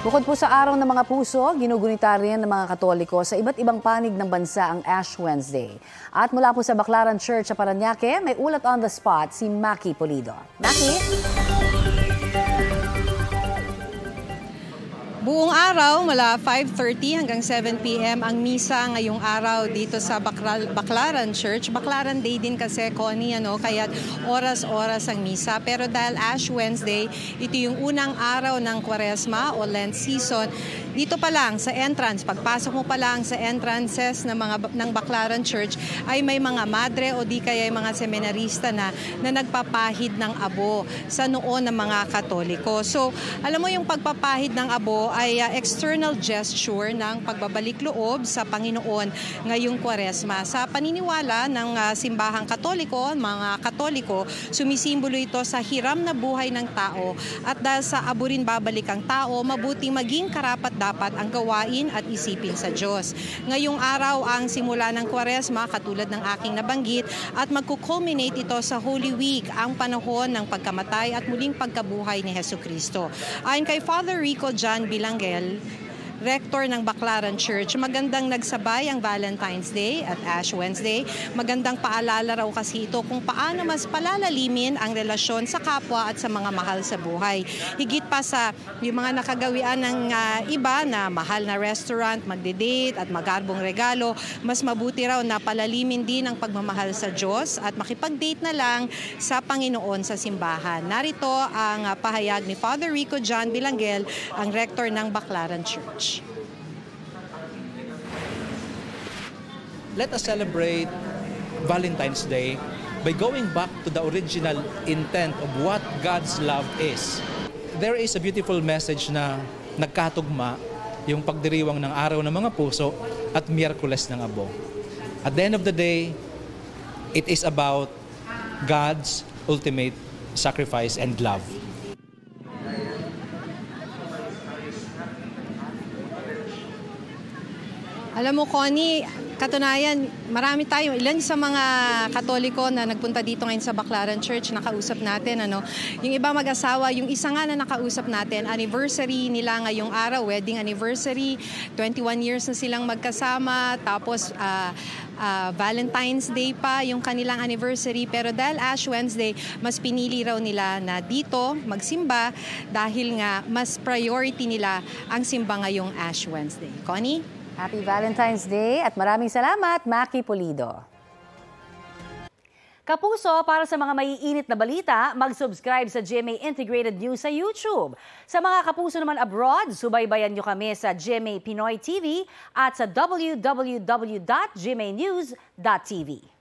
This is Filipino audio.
Bukod po sa Araw ng Mga Puso, ginugunita rin ng mga Katoliko sa iba't ibang panig ng bansa ang Ash Wednesday. At mula po sa Baclaran Church sa Parañaque, may ulat on the spot si Maki Pulido. Maki? Buong araw mula 5:30 hanggang 7 p.m. ang misa ngayong araw dito sa Baclaran Church. Baclaran Day din kasi, Connie, kaya oras-oras ang misa. Pero dahil Ash Wednesday, ito yung unang araw ng Kwaresma o Lent season. Dito pa lang sa entrance, pagpasok mo pa lang sa entrances ng Baclaran Church ay may mga madre o di kaya mga seminarista na nagpapahid ng abo sa noo ng mga Katoliko. So, alam mo yung pagpapahid ng abo ay external gesture ng pagbabalik loob sa Panginoon ngayong Kwaresma. Sa paniniwala ng simbahang Katoliko, mga Katoliko, sumisimbolo ito sa hiram na buhay ng tao at dahil sa abo rin babalik ang tao, mabuti maging karapat-dapat ang gawain at isipin sa Diyos. Ngayong araw ang simula ng Kwaresma, katulad ng aking nabanggit, at magkukulminate ito sa Holy Week, ang panahon ng pagkamatay at muling pagkabuhay ni Jesucristo. Ayon kay Father Rico John Bilangel, Rector ng Baclaran Church, magandang nagsabay ang Valentine's Day at Ash Wednesday. Magandang paalala raw kasi ito kung paano mas palalalimin ang relasyon sa kapwa at sa mga mahal sa buhay. Higit pa sa yung mga nakagawian ng iba na mahal na restaurant, magde-date at magarbong regalo, mas mabuti raw na palalimin din ang pagmamahal sa Diyos at makipag-date na lang sa Panginoon sa simbahan. Narito ang pahayag ni Father Rico John Bilangel, ang Rector ng Baclaran Church. Let us celebrate Valentine's Day by going back to the original intent of what God's love is. There is a beautiful message na nagkatugma yung pagdiriwang ng Araw ng Mga Puso at Miyerkules ng Abo. At the end of the day, it is about God's ultimate sacrifice and love. Alam mo, Connie, katunayan, marami tayo. Ilan sa mga Katoliko na nagpunta dito ngayon sa Baclaran Church, nakausap natin. Yung iba mag-asawa, yung isa nga na nakausap natin, anniversary nila ngayong araw, wedding anniversary, 21 years na silang magkasama, tapos Valentine's Day pa yung kanilang anniversary. Pero dahil Ash Wednesday, mas pinili raw nila na dito magsimba dahil nga mas priority nila ang simba ngayong Ash Wednesday. Connie? Happy Valentine's Day at maraming salamat, Maki Pulido. Kapuso, para sa mga maiinit na balita, mag-subscribe sa GMA Integrated News sa YouTube. Sa mga kapuso naman abroad, subaybayan nyo kami sa GMA Pinoy TV at sa www.gmanews.tv.